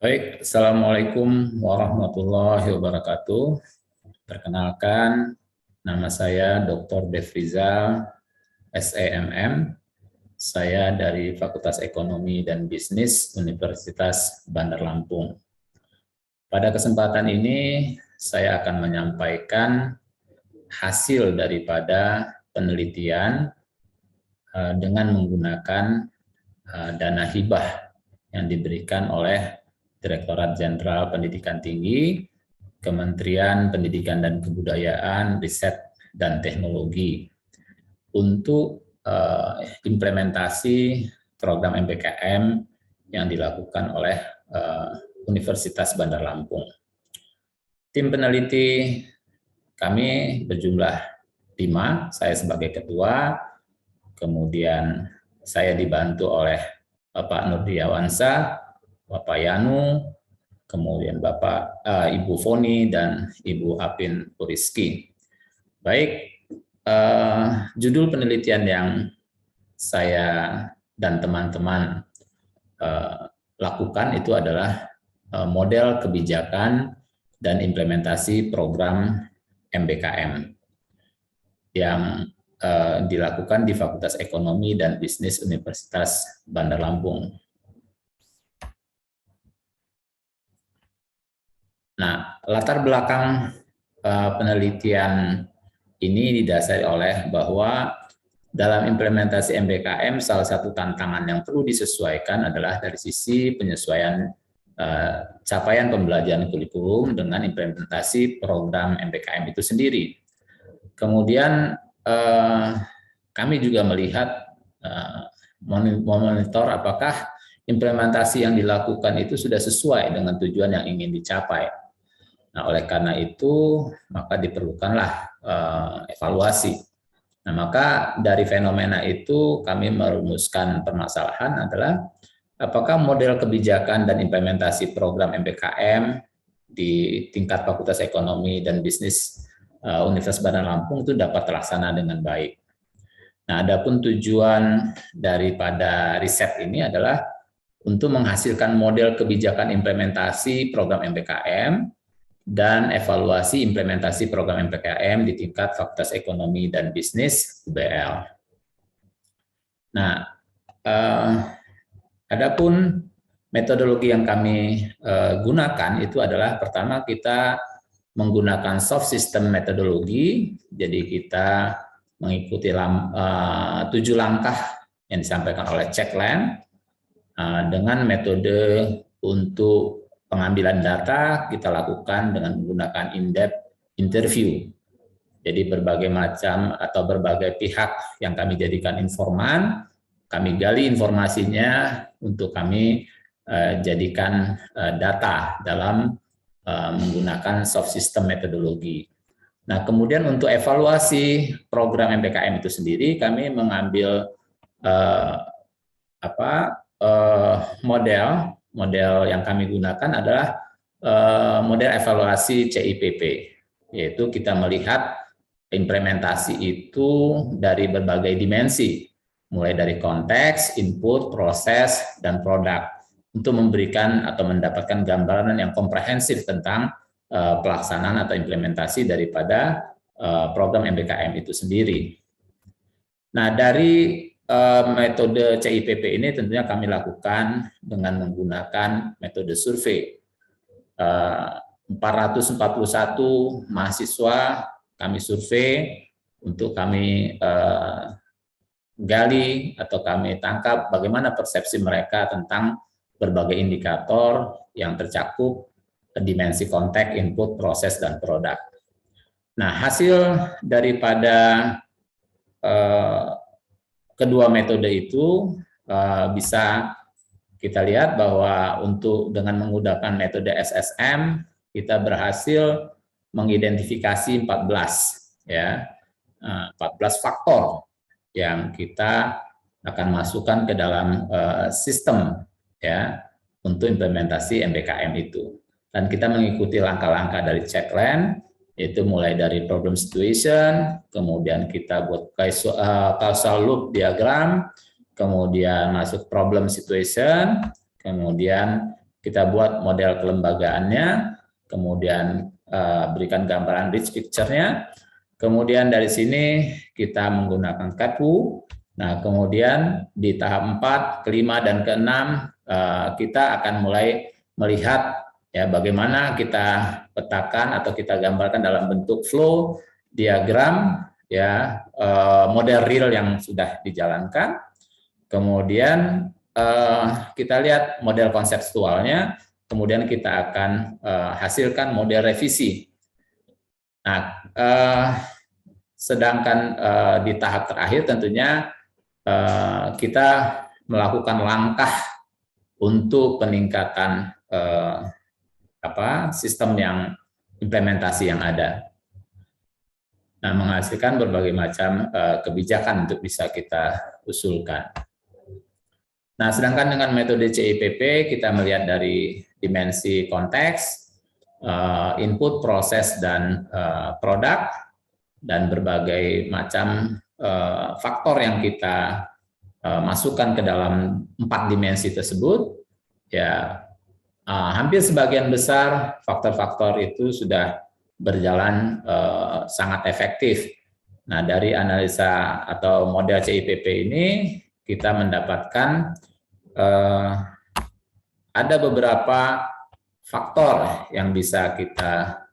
Baik, Assalamualaikum warahmatullahi wabarakatuh. Perkenalkan, nama saya Dr. Devriza, SEMM. Saya dari Fakultas Ekonomi dan Bisnis Universitas Bandar Lampung. Pada kesempatan ini, saya akan menyampaikan hasil daripada penelitian dengan menggunakan dana hibah yang diberikan oleh Direktorat Jenderal Pendidikan Tinggi, Kementerian Pendidikan dan Kebudayaan, Riset dan Teknologi untuk implementasi program MPKM yang dilakukan oleh Universitas Bandar Lampung. Tim peneliti kami berjumlah 5, saya sebagai ketua, kemudian saya dibantu oleh Bapak Nurdiawansa, Bapak Yanu, kemudian Ibu Foni, dan Ibu Apin Puriski. Baik, judul penelitian yang saya dan teman-teman lakukan itu adalah model kebijakan dan implementasi program MBKM yang dilakukan di Fakultas Ekonomi dan Bisnis Universitas Bandar Lampung. Nah, latar belakang penelitian ini didasari oleh bahwa dalam implementasi MBKM salah satu tantangan yang perlu disesuaikan adalah dari sisi penyesuaian capaian pembelajaran kurikulum dengan implementasi program MBKM itu sendiri. Kemudian kami juga melihat memonitor apakah implementasi yang dilakukan itu sudah sesuai dengan tujuan yang ingin dicapai. Nah, oleh karena itu, maka diperlukanlah evaluasi. Nah, maka dari fenomena itu kami merumuskan permasalahan adalah apakah model kebijakan dan implementasi program MPKM di tingkat Fakultas Ekonomi dan Bisnis Universitas Bandar Lampung itu dapat terlaksana dengan baik. Nah, adapun tujuan daripada riset ini adalah untuk menghasilkan model kebijakan implementasi program MPKM dan evaluasi implementasi program MPKM di tingkat Fakultas Ekonomi dan Bisnis UBL. Nah, adapun metodologi yang kami gunakan itu adalah pertama kita menggunakan soft system metodologi, jadi kita mengikuti 7 langkah yang disampaikan oleh Checkland dengan metode untuk pengambilan data kita lakukan dengan menggunakan in-depth interview. Jadi berbagai macam atau berbagai pihak yang kami jadikan informan, kami gali informasinya untuk kami jadikan data dalam menggunakan soft system metodologi. Nah, kemudian untuk evaluasi program MPKM itu sendiri, kami mengambil model yang kami gunakan adalah model evaluasi CIPP, yaitu kita melihat implementasi itu dari berbagai dimensi, mulai dari konteks, input, proses, dan produk, untuk memberikan atau mendapatkan gambaran yang komprehensif tentang pelaksanaan atau implementasi daripada program MBKM itu sendiri. Nah, dari metode CIPP ini tentunya kami lakukan dengan menggunakan metode survei. 441 mahasiswa kami survei untuk kami gali atau kami tangkap bagaimana persepsi mereka tentang berbagai indikator yang tercakup dimensi konteks, input, proses, dan produk. Nah, hasil daripada kedua metode itu bisa kita lihat bahwa untuk dengan menggunakan metode SSM kita berhasil mengidentifikasi 14 faktor yang kita akan masukkan ke dalam sistem untuk implementasi MBKM itu. Dan kita mengikuti langkah-langkah dari Checkland, yaitu mulai dari problem situation, kemudian kita buat causal loop diagram, kemudian masuk problem situation, kemudian kita buat model kelembagaannya, kemudian berikan gambaran rich picture-nya. Kemudian dari sini kita menggunakan KPU. Nah, kemudian di tahap 4, kelima, dan keenam kita akan mulai melihat ya bagaimana kita petakan atau kita gambarkan dalam bentuk flow diagram ya model real yang sudah dijalankan. Kemudian kita lihat model konseptualnya, kemudian kita akan hasilkan model revisi. Nah, sedangkan di tahap terakhir tentunya kita melakukan langkah untuk peningkatan sistem yang implementasi yang ada. Nah, menghasilkan berbagai macam kebijakan untuk bisa kita usulkan. Nah, sedangkan dengan metode CIPP kita melihat dari dimensi konteks, input, proses, dan produk, dan berbagai macam faktor yang kita masukkan ke dalam 4 dimensi tersebut, ya hampir sebagian besar faktor-faktor itu sudah berjalan sangat efektif. Nah, dari analisa atau model CIPP ini kita mendapatkan ada beberapa faktor yang bisa kita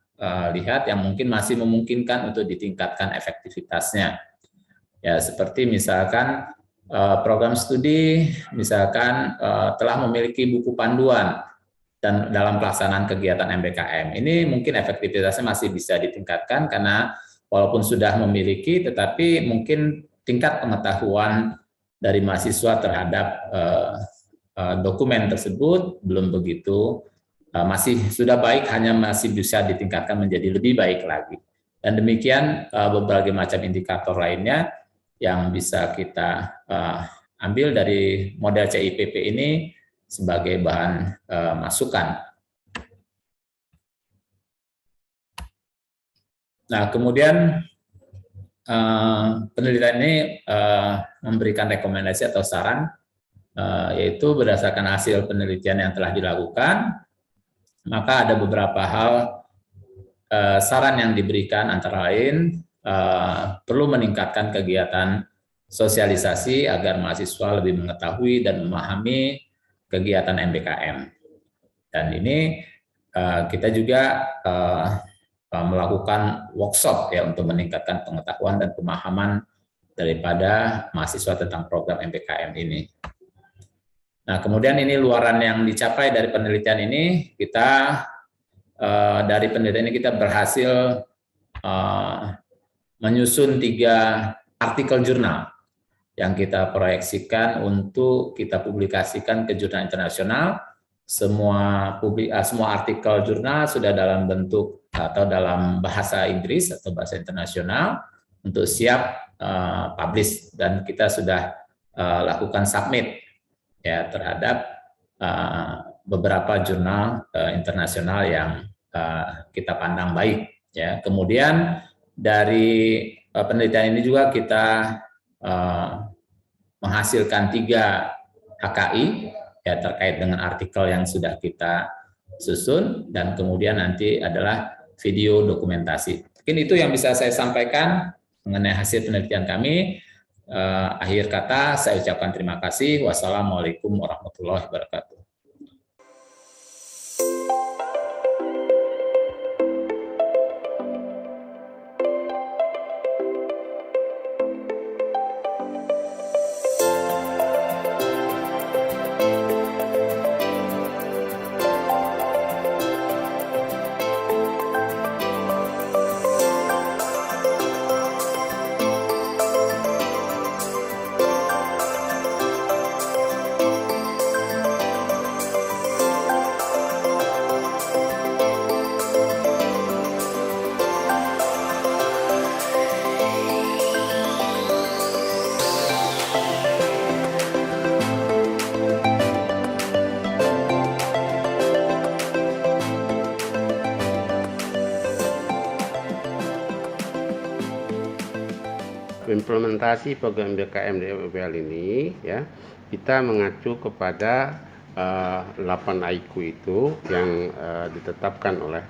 lihat yang mungkin masih memungkinkan untuk ditingkatkan efektivitasnya. Ya, seperti misalkan program studi misalkan telah memiliki buku panduan dan dalam pelaksanaan kegiatan MBKM. Ini mungkin efektivitasnya masih bisa ditingkatkan karena walaupun sudah memiliki tetapi mungkin tingkat pengetahuan dari mahasiswa terhadap dokumen tersebut belum begitu masih sudah baik, hanya masih bisa ditingkatkan menjadi lebih baik lagi. Dan demikian berbagai macam indikator lainnya yang bisa kita ambil dari model CIPP ini sebagai bahan masukan. Nah, kemudian penelitian ini memberikan rekomendasi atau saran, yaitu berdasarkan hasil penelitian yang telah dilakukan, maka ada beberapa hal saran yang diberikan, antara lain perlu meningkatkan kegiatan sosialisasi agar mahasiswa lebih mengetahui dan memahami kegiatan MBKM. Dan ini kita juga melakukan workshop ya untuk meningkatkan pengetahuan dan pemahaman daripada mahasiswa tentang program MBKM ini. Nah, kemudian ini luaran yang dicapai dari penelitian ini, kita dari penelitian ini kita berhasil menyusun 3 artikel jurnal yang kita proyeksikan untuk kita publikasikan ke jurnal internasional. Semua artikel jurnal sudah dalam bentuk atau dalam bahasa Inggris atau bahasa internasional untuk siap publish, dan kita sudah lakukan submit ya terhadap beberapa jurnal internasional yang kita pandang baik ya. Kemudian dari penelitian ini juga kita menghasilkan 3 HKI ya terkait dengan artikel yang sudah kita susun, dan kemudian nanti adalah video dokumentasi. Mungkin itu yang bisa saya sampaikan mengenai hasil penelitian kami. Akhir kata saya ucapkan terima kasih. Wassalamualaikum warahmatullahi wabarakatuh. Implementasi program BKM di FBL ini ya, kita mengacu kepada 8 IQ itu yang ditetapkan oleh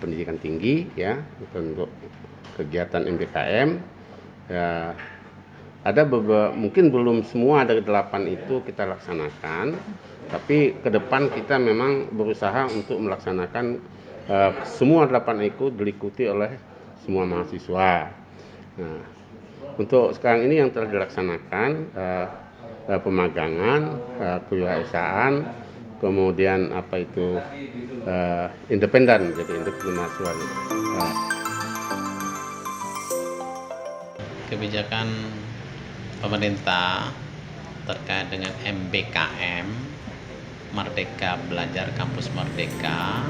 pendidikan tinggi ya untuk kegiatan MBKM. Ya, ada beberapa, mungkin belum semua dari 8 itu kita laksanakan, tapi ke depan kita memang berusaha untuk melaksanakan semua 8 itu diikuti oleh semua mahasiswa. Nah, untuk sekarang ini yang telah dilaksanakan pemagangan, kewirausahaan, kemudian independen, jadi independen mahasiswa. Kebijakan pemerintah terkait dengan MBKM, Merdeka Belajar Kampus Merdeka,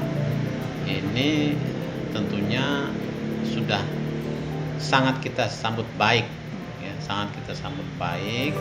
ini tentunya sudah sangat kita sambut baik, ya, sangat kita sambut baik.